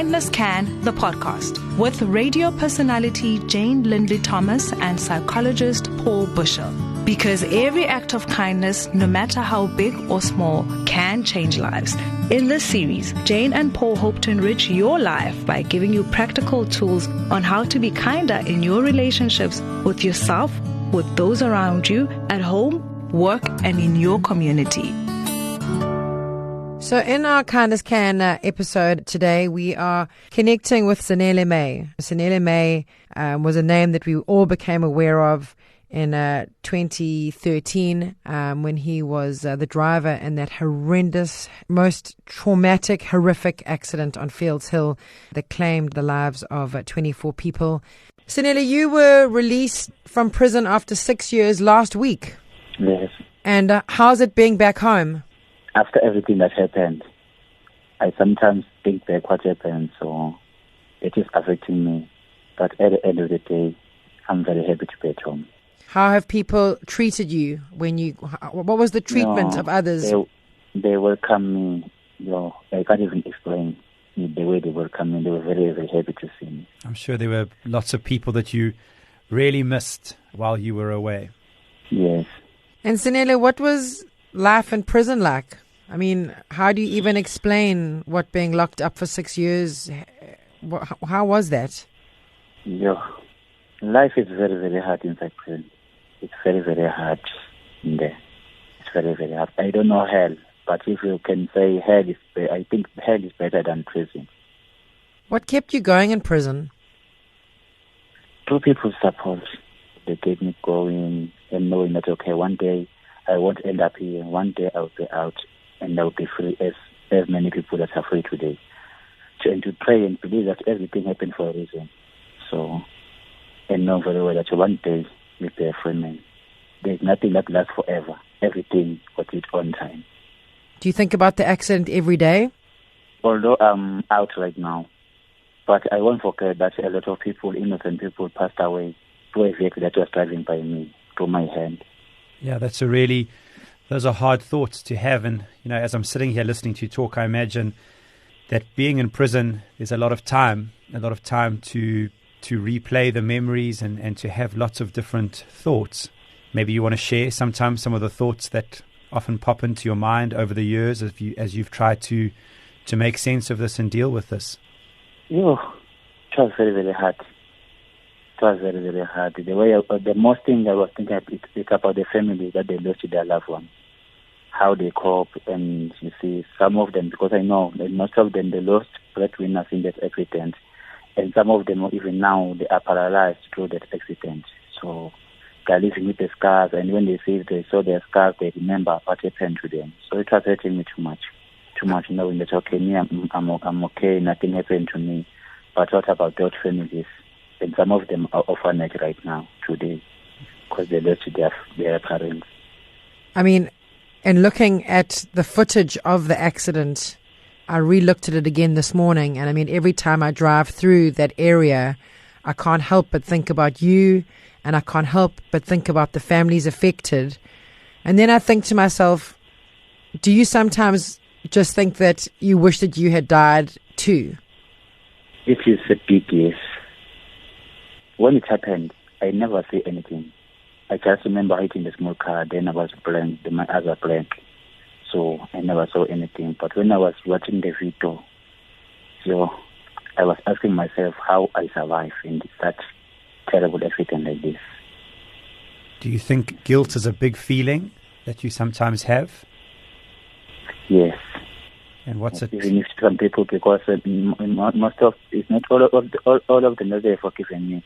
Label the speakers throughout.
Speaker 1: Kindness Can, the podcast, with radio personality Jane Lindley Thomas and psychologist Paul Bushell. Because every act of kindness, no matter how big or small, can change lives. In this series, Jane and Paul hope to enrich your life by giving you practical tools on how to be kinder in your relationships with yourself, with those around you, at home, work, and in your community.
Speaker 2: So in our Kindness Can episode today, we are connecting with Sanele May. Sanele May was a name that we all became aware of in 2013 when he was the driver in that horrendous, most traumatic, horrific accident on Fields Hill that claimed the lives of 24 people. Sanele, you were released from prison after 6 years last week.
Speaker 3: Yes.
Speaker 2: And how's it being back home?
Speaker 3: After everything that happened, I sometimes think back what happened, so it is affecting me. But at the end of the day, I'm very happy to be at home.
Speaker 2: How have people treated you when you? What was the treatment of others?
Speaker 3: They welcomed me. I can't even explain the way they welcomed me. They were very, very happy to see me.
Speaker 4: I'm sure there were lots of people that you really missed while you were away.
Speaker 3: Yes.
Speaker 2: And Sanele, what was life in prison like? I mean, how do you even explain what being locked up for 6 years? How was that?
Speaker 3: Life is very, very hard inside prison. It's very, very hard in there. It's very, very hard. I don't know hell, but if you can say hell I think hell is better than prison.
Speaker 2: What kept you going in prison?
Speaker 3: Two people's support. They kept me going and knowing that, okay, one day I won't end up here. One day I'll be out and I'll be free as many people that are free today. And to pray and believe that everything happened for a reason. So, and know very well that one day we'll be a free man. There's nothing that lasts forever. Everything got its own time.
Speaker 2: Do you think about the accident every day?
Speaker 3: Although I'm out right now, but I won't forget that a lot of people, innocent people, passed away through a vehicle that was driving by me, through my hand.
Speaker 4: Yeah, those are hard thoughts to have. And, as I'm sitting here listening to you talk, I imagine that being in prison, there's a lot of time to replay the memories and to have lots of different thoughts. Maybe you want to share sometimes some of the thoughts that often pop into your mind over the years as you've tried to make sense of this and deal with this.
Speaker 3: It was very, very hard. It was very, very hard. The most thing I was thinking about the family that they lost their loved one, how they cope, and you see some of them, because I know that most of them they lost breadwinners in that accident, and some of them even now they are paralyzed through that accident. So they're living with the scars, and when they saw their scars, they remember what happened to them. So it was hurting me too much knowing that okay, me I'm okay, nothing happened to me, but what about those families? And some of them are orphanage right now, today, because they lost their parents.
Speaker 2: I mean, in looking at the footage of the accident, I re-looked at it again this morning. And I mean, every time I drive through that area, I can't help but think about you, and I can't help but think about the families affected. And then I think to myself, do you sometimes just think that you wish that you had died too?
Speaker 3: It is a big yes. When it happened, I never say anything. I just remember hitting the small car, then I was blank, my eyes were blank. So I never saw anything. But when I was watching the video, I was asking myself how I survived in such terrible accident like this.
Speaker 4: Do you think guilt is a big feeling that you sometimes have?
Speaker 3: Yes.
Speaker 4: And what's it?
Speaker 3: Even if some people, because most of, it's not all of them that they have forgiven me.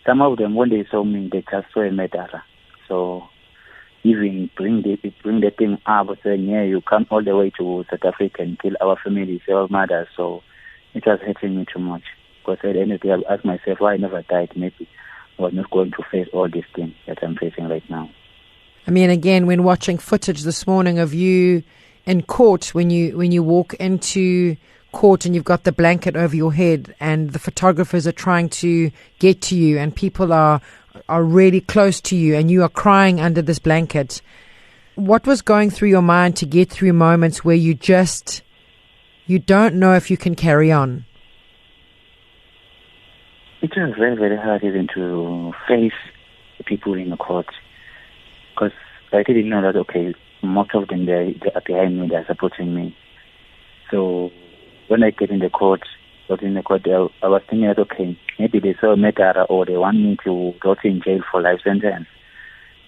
Speaker 3: Some of them, when they saw me, they just saw a murderer. So even bring the thing up, saying, yeah, you come all the way to South Africa and kill our families, our mothers. So it was hurting me too much. Because at the end of the day, I asked myself why I never died. Maybe I was not going to face all these things that I'm facing right now.
Speaker 2: I mean, again, when watching footage this morning of you in court, when you walk into court and you've got the blanket over your head and the photographers are trying to get to you and people are really close to you and you are crying under this blanket, what was going through your mind to get through moments where you don't know if you can carry on?
Speaker 3: It was very, very hard even to face the people in the court, because I didn't know that, okay, most of them, they are behind me, they're supporting me. So when I get in the court, I was thinking that, okay, maybe they saw a matter or they want me to go in jail for life sentence.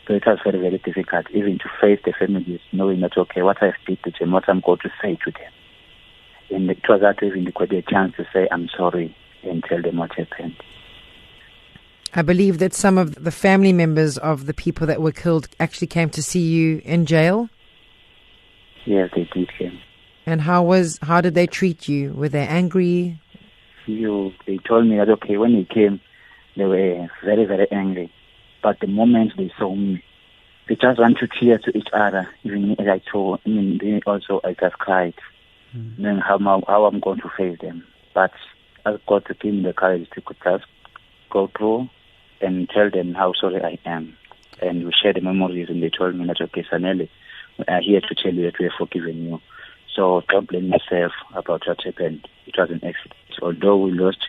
Speaker 3: So it was very, very difficult even to face the families, knowing that, okay, what I've did to them, what I'm going to say to them. And it was that even got a chance to say, I'm sorry, and tell them what happened.
Speaker 2: I believe that some of the family members of the people that were killed actually came to see you in jail.
Speaker 3: Yes, they did come.
Speaker 2: And how did they treat you? Were they angry?
Speaker 3: They told me that, okay, when they came, they were very, very angry. But the moment they saw me, they just want to cheer to each other. Even as I told, I just cried, knowing how I'm going to face them. But I've got to give me the courage to just go through and tell them how sorry I am. And we shared the memories, and they told me that, okay, Sanele, we are here to tell you that we have forgiven you. So don't blame yourself about what happened. It was an accident. Although we lost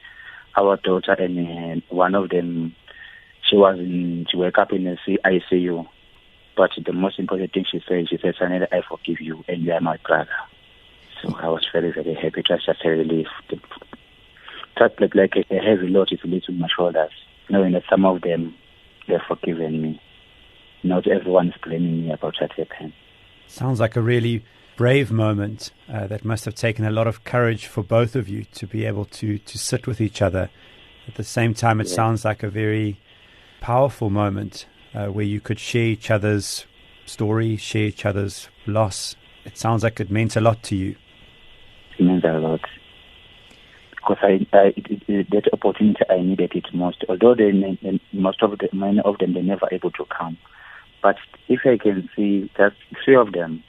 Speaker 3: our daughter, and one of them, she woke up in the ICU. But the most important thing she said, Sanele, I forgive you, and you are my brother. So I was very, very happy. It was just a relief. It felt like a heavy load is released on my shoulders, knowing that some of them, they've forgiven me. Not everyone is blaming me about what happened.
Speaker 4: Sounds like a really brave moment that must have taken a lot of courage for both of you to be able to sit with each other. At the same time, it sounds like a very powerful moment where you could share each other's story, share each other's loss. It sounds like it meant a lot to you.
Speaker 3: It meant a lot. Because that opportunity, I needed it most. Although many of them, they're never able to come. But if I can see just 3 of them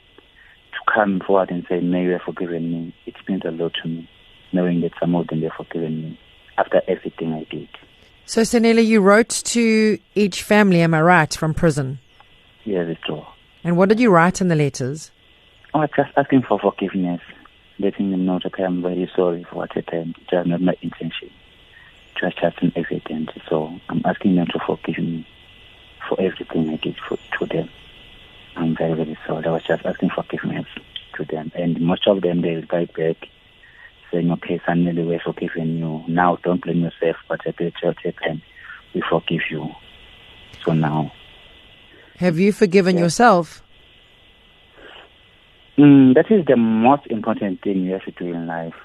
Speaker 3: to come forward and say, May you have forgiven me, it means a lot to me, knowing that some of them have forgiven me after everything I did.
Speaker 2: So, Sanele, you wrote to each family, am I right, from prison?
Speaker 3: Yes, it's true.
Speaker 2: And what did you write in the letters?
Speaker 3: Just asking for forgiveness, letting them know that I'm very sorry for what happened. It was not my intention. It was just an accident. So I'm asking them to forgive me for everything I did to them. I'm very, very sorry. I was just asking forgiveness to them. And most of them, they write back saying, okay, Sanele, we've forgiven you. Now don't blame yourself, but happened. We forgive you. So now.
Speaker 2: Have you forgiven yourself?
Speaker 3: That is the most important thing you have to do in life,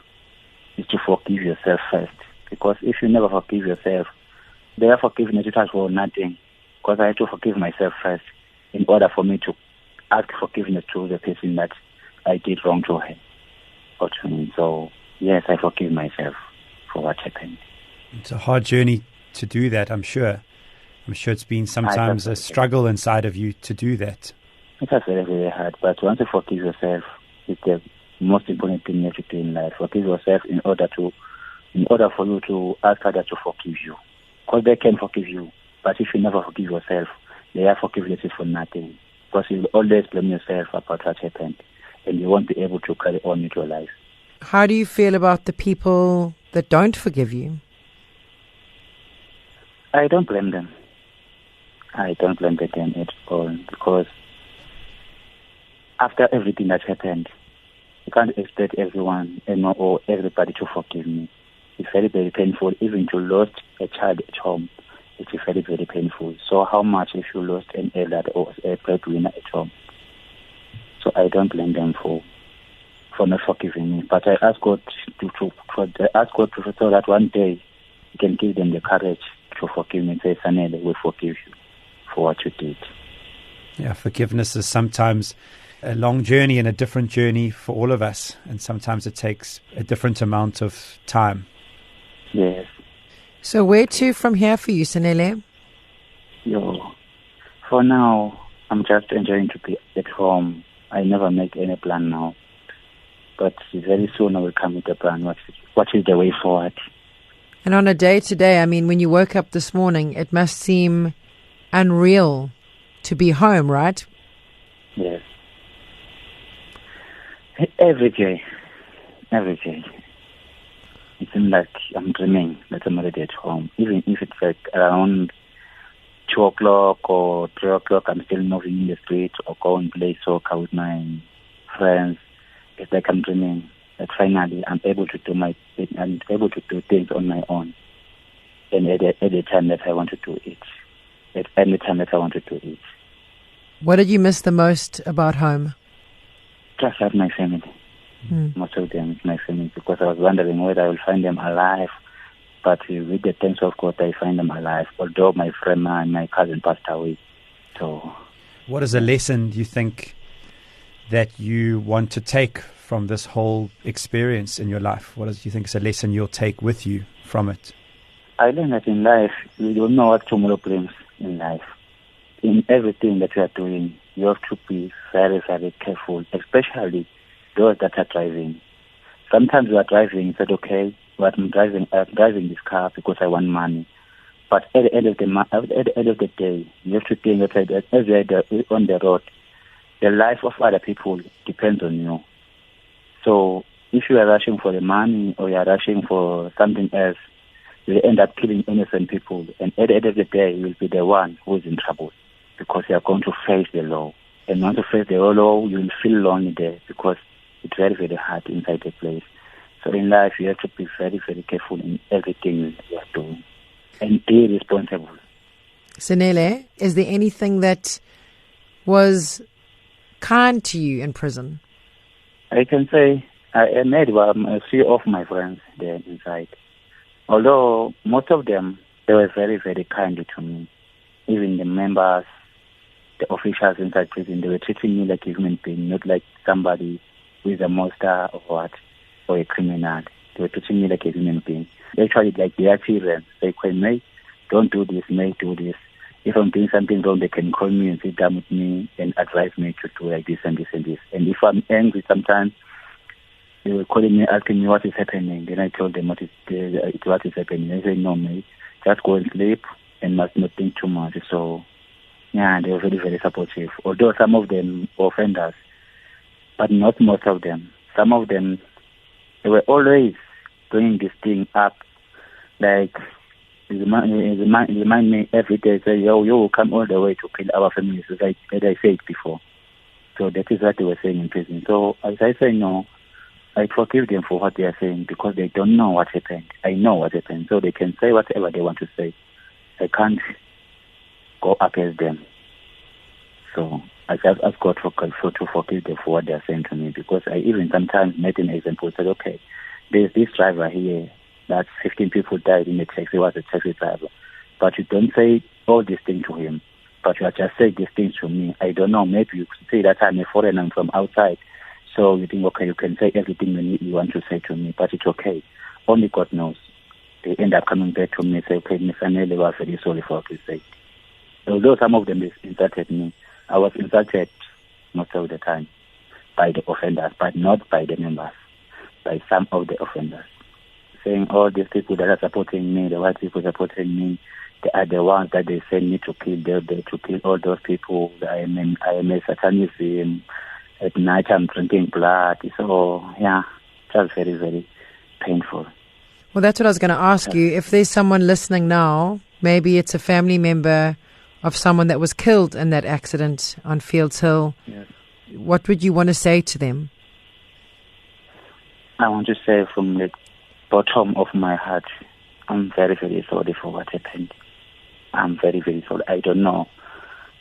Speaker 3: is to forgive yourself first. Because if you never forgive yourself, their forgiveness is for nothing. Because I have to forgive myself first in order for me to ask forgiveness to the person that I did wrong to her or to me. So, yes, I forgive myself for what happened.
Speaker 4: It's a hard journey to do that, I'm sure. I'm sure it's been sometimes a struggle inside of you to do that.
Speaker 3: It was very, very hard. But once you forgive yourself, it's the most important thing you have to do in life. Forgive yourself in order for you to ask others to forgive you. Because they can forgive you. But if you never forgive yourself, their forgiveness is for nothing. Because you'll always blame yourself about what happened. And you won't be able to carry on with your life.
Speaker 2: How do you feel about the people that don't forgive you?
Speaker 3: I don't blame them. I don't blame them at all. Because after everything that happened, you can't expect everyone or everybody to forgive me. It's very, very painful. Even to lose a child at home, it's very, very painful. So how much if you lost an elder or a breadwinner at home? So I don't blame them for not forgiving me. But I ask God so that one day He can give them the courage to forgive me and say, Sanele, we forgive you for what you did.
Speaker 4: Yeah, forgiveness is sometimes a long journey and a different journey for all of us. And sometimes it takes a different amount of time.
Speaker 3: Yes.
Speaker 2: So where to from here for you, Sanele?
Speaker 3: For now, I'm just enjoying to be at home. I never make any plan now. But very soon I will come with a plan. What is the way forward?
Speaker 2: And on a day-to-day, I mean, when you woke up this morning, it must seem unreal to be home, right?
Speaker 3: Yes. Every day. It's seem like I'm dreaming that I'm already at home. Even if it's like around 2 o'clock or 3 o'clock, I'm still moving in the street or going to play soccer with my friends. It's like I'm dreaming that finally I'm able to do things on my own. And at the time that I want to do it. At any time that I want to do it.
Speaker 2: What did you miss the most about home?
Speaker 3: Just have my family. Most of them is my family, because I was wondering whether I will find them alive. But with the thanks of God, I find them alive, although my friend and my cousin passed away. So,
Speaker 4: what is a lesson, do you think, that you want to take from this whole experience in your life? What do you think is a lesson you'll take with you from it?
Speaker 3: I learned that in life, you don't know what tomorrow brings in life. In everything that you are doing, you have to be very, very careful, especially those that are driving. Sometimes you are driving, you said, okay, but I'm driving this car because I want money. But at the end of the day, you have to think that as you're on the road, the life of other people depends on you. So if you are rushing for the money or you are rushing for something else, you'll end up killing innocent people. And at the end of the day, you'll be the one who is in trouble, because you are going to face the law. And once you face the law, you'll feel lonely there, because it's very, very hard inside the place. So in life, you have to be very, very careful in everything you are doing and be responsible.
Speaker 2: Sanele, is there anything that was kind to you in prison?
Speaker 3: I can say I made a few of my friends there inside. Although most of them, they were very, very kind to me. Even the members, the officials inside prison, they were treating me like a human being, not like somebody who is a monster or what, or a criminal. They were treating me like a human being. Actually, like their children. They call me, don't do this, May, do this. If I'm doing something wrong, they can call me and sit down with me and advise me to do like this and this and this. And if I'm angry sometimes, they were calling me, asking me what is happening. Then I told them what is happening. They say, no, mate, just go and sleep and must not think too much. So, yeah, they were very, very supportive. Although some of them were offenders, but not most of them. Some of them, they were always bringing this thing up. Like, remind me every day, say, you will come all the way to kill our families, as I said before. So that is what they were saying in prison. So as I say, no, I forgive them for what they are saying, because they don't know what happened. I know what happened. So they can say whatever they want to say. I can't go against them. So I just ask God to forgive them for what they are saying to me, because I even sometimes made an example, said, okay, there's this driver here, that 15 people died in the taxi. He was a taxi driver. But you don't say all these things to him, but you are just saying these things to me. I don't know, maybe you could say that I'm a foreigner, I'm from outside. So you think, okay, you can say everything you want to say to me, but it's okay. Only God knows. They end up coming back to me and say, okay, Miss Sanele, we are very sorry for what we said. Although some of them insulted me, I was insulted most of the time by the offenders, but not by the members, by some of the offenders. Saying all these people that are supporting me, the white people supporting me, they are the ones that they send me to kill. To kill all those people. I am a satanism. At night I'm drinking blood. So yeah, it was very, very painful.
Speaker 2: Well, that's what I was going to ask you. If there's someone listening now, maybe it's a family member of someone that was killed in that accident on Fields Hill.
Speaker 3: Yes.
Speaker 2: What would you want to say to them?
Speaker 3: I want to say from the bottom of my heart, I'm very, very sorry for what happened. I'm very, very sorry. I don't know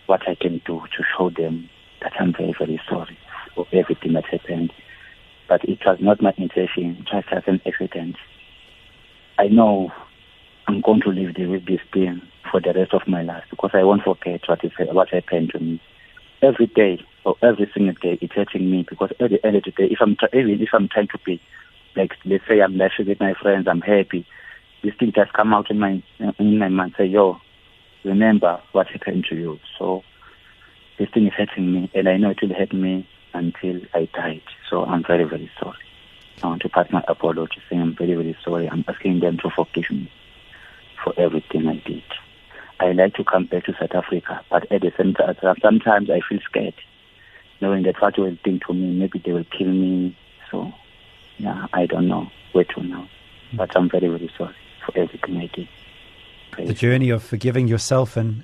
Speaker 3: what I can do to show them that I'm very, very sorry for everything that happened. But it was not my intention, just as an accident. I know I'm going to live with this thing for the rest of my life, because I won't forget what happened to me. Every day, or every single day, it's hurting me, because at the end of the day, even if I'm trying to be, like, let's say I'm laughing with my friends, I'm happy, this thing just come out in my mind, say, yo, remember what happened to you. So this thing is hurting me, and I know it will hurt me until I died. So I'm very, very sorry. I want to pass my apology, saying I'm very, very sorry. I'm asking them to forgive me for everything I did. I like to come back to South Africa, but at the same time, sometimes I feel scared, knowing that what will think to me, maybe they will kill me. So, yeah, I don't know where to now. But I'm very, very sorry for everything I did.
Speaker 4: The journey of forgiving yourself and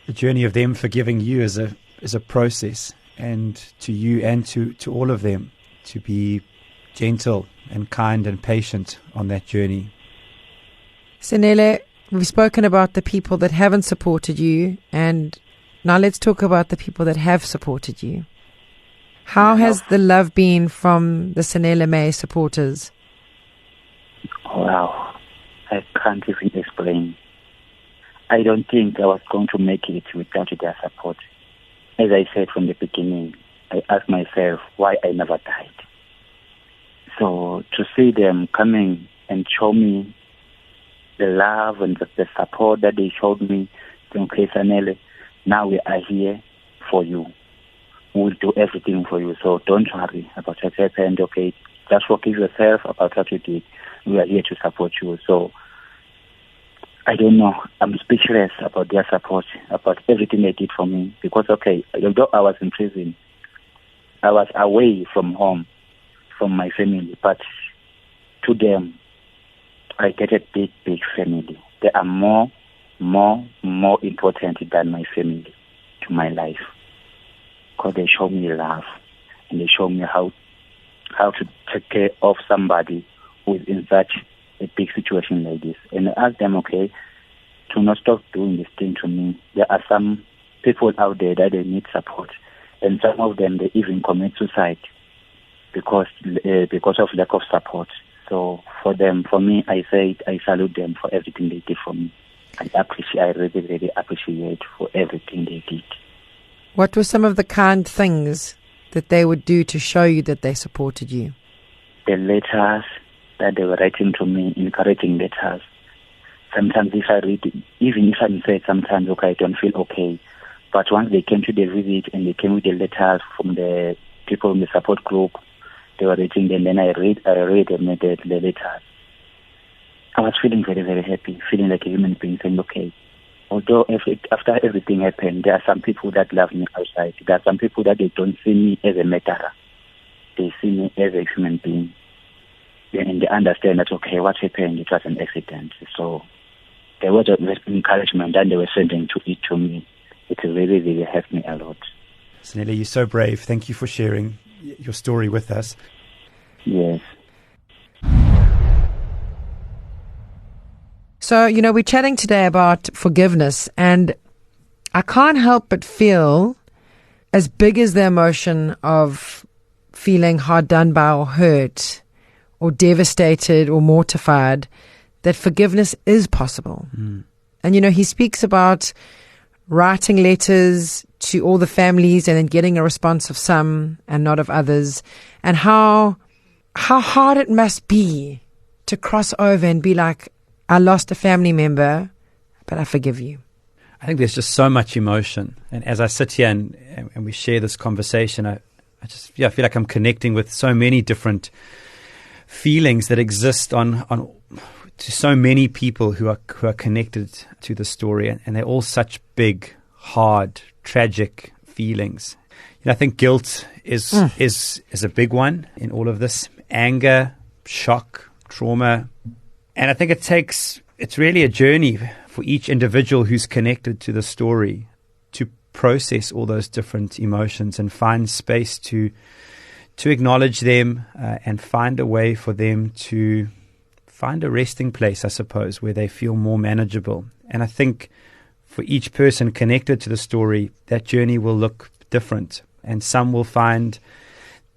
Speaker 4: the journey of them forgiving you is a process, and to you and to all of them, to be gentle and kind and patient on that journey.
Speaker 2: Sanele, we've spoken about the people that haven't supported you, and now let's talk about the people that have supported you. How has the love been from the Sanele May supporters?
Speaker 3: Wow, I can't even explain. I don't think I was going to make it without their support. As I said from the beginning, I asked myself why I never died. So to see them coming and show me the love and the support that they showed me, saying, okay, Sanele, now we are here for you. We'll do everything for you. So don't worry about what happened. Okay, just forgive yourself about what you did. We are here to support you. So I don't know. I'm speechless about their support, about everything they did for me. Because, okay, although I was in prison, I was away from home, from my family. But to them, I get a big, big family. They are more important than my family to my life. Because they show me love, and they show me how to take care of somebody who is in such a big situation like this. And I ask them, okay, to not stop doing this thing to me. There are some people out there that they need support, and some of them, they even commit suicide because of lack of support. So for me, I salute them for everything they did for me. I really, really appreciate for everything they did.
Speaker 2: What were some of the kind things that they would do to show you that they supported you?
Speaker 3: The letters that they were writing to me, encouraging letters. Sometimes if I read it, even if I'm sad, sometimes, okay, I don't feel okay. But once they came to the visit and they came with the letters from the people in the support group, they were reading them, then I read them, the letters. I was feeling very, very happy, feeling like a human being, saying, okay, although after everything happened, there are some people that love me outside. There are some people that they don't see me as a murderer. They see me as a human being. And they understand that, okay, what happened, it was an accident. So there was an encouragement that they were sending to me. It really, really helped me a lot.
Speaker 4: Sanele, you're so brave. Thank you for sharing your story with us.
Speaker 3: Yes.
Speaker 2: So, we're chatting today about forgiveness, and I can't help but feel, as big as the emotion of feeling hard done by or hurt or devastated or mortified, that forgiveness is possible. And, he speaks about writing letters to all the families and then getting a response of some and not of others, and how hard it must be to cross over and be like, I lost a family member, but I forgive you.
Speaker 4: I think there's just so much emotion. And as I sit here and we share this conversation, I feel like I'm connecting with so many different feelings that exist on to so many people who are connected to the story. And they're all such big, hard, tragic feelings. I think guilt is a big one in all of this. Anger, shock, trauma. And I think it's really a journey for each individual who's connected to the story to process all those different emotions and find space to acknowledge them and find a way for them to find a resting place, I suppose, where they feel more manageable. And I think for each person connected to the story, that journey will look different. And some will find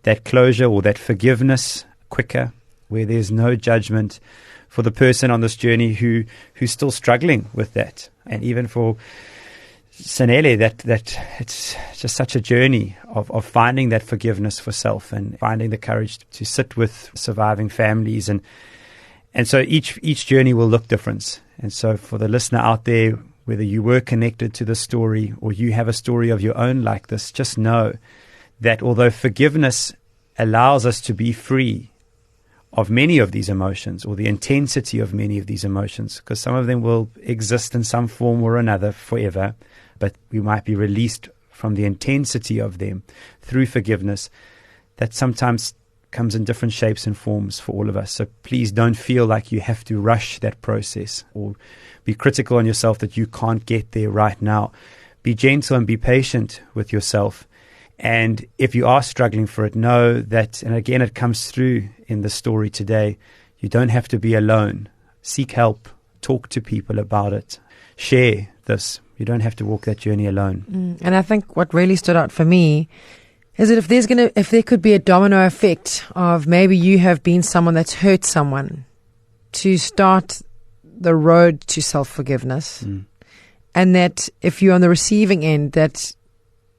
Speaker 4: that closure or that forgiveness quicker, where there's no judgment. For the person on this journey who's still struggling with that, and even for Sanele, that it's just such a journey of finding that forgiveness for self and finding the courage to sit with surviving families, and so each journey will look different. And so for the listener out there, whether you were connected to the story or you have a story of your own like this, just know that although forgiveness allows us to be free of many of these emotions, or the intensity of many of these emotions, because some of them will exist in some form or another forever, but we might be released from the intensity of them through forgiveness, that sometimes comes in different shapes and forms for all of us. So please don't feel like you have to rush that process or be critical on yourself that you can't get there right now. Be gentle and be patient with yourself. And if you are struggling for it, know that, and again, it comes through in the story today, you don't have to be alone. Seek help. Talk to people about it. Share this. You don't have to walk that journey alone.
Speaker 2: And I think what really stood out for me is that if there could be a domino effect of maybe you have been someone that's hurt someone, to start the road to self-forgiveness, and that if you're on the receiving end, that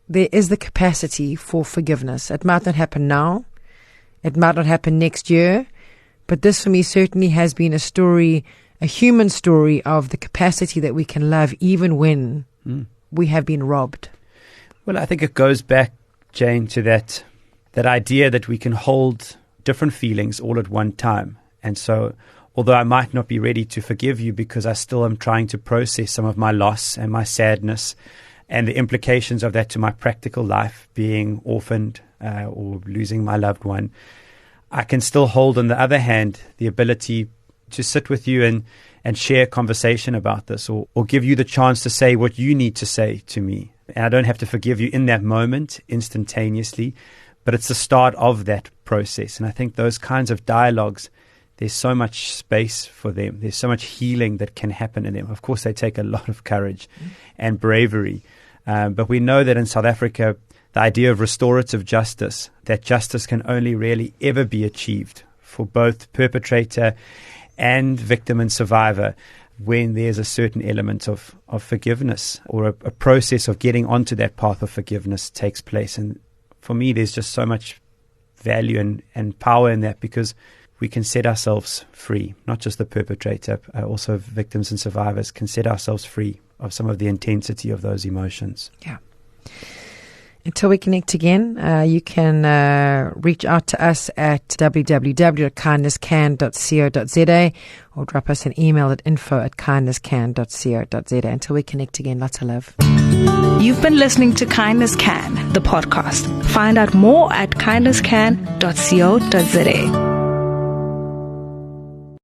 Speaker 2: there is the capacity for forgiveness. It might not happen now. It might not happen next year. But this for me certainly has been a story, a human story of the capacity that we can love even when we have been robbed.
Speaker 4: Well, I think it goes back, Jane, to that idea that we can hold different feelings all at one time. And so although I might not be ready to forgive you because I still am trying to process some of my loss and my sadness and the implications of that to my practical life, being orphaned or losing my loved one, I can still hold, on the other hand, the ability to sit with you and share a conversation about this, or give you the chance to say what you need to say to me. And I don't have to forgive you in that moment, instantaneously, but it's the start of that process. And I think those kinds of dialogues, there's so much space for them. There's so much healing that can happen in them. Of course, they take a lot of courage and bravery. But we know that in South Africa, the idea of restorative justice, that justice can only really ever be achieved for both perpetrator and victim and survivor when there's a certain element of forgiveness, or a process of getting onto that path of forgiveness takes place. And for me, there's just so much value and power in that, because we can set ourselves free, not just the perpetrator, also victims and survivors can set ourselves free of some of the intensity of those emotions.
Speaker 2: Yeah. Until we connect again, you can reach out to us at www.kindnesscan.co.za or drop us an email at info@kindnesscan.co.za. Until we connect again, lots of love.
Speaker 1: You've been listening to Kindness Can, the podcast. Find out more at kindnesscan.co.za.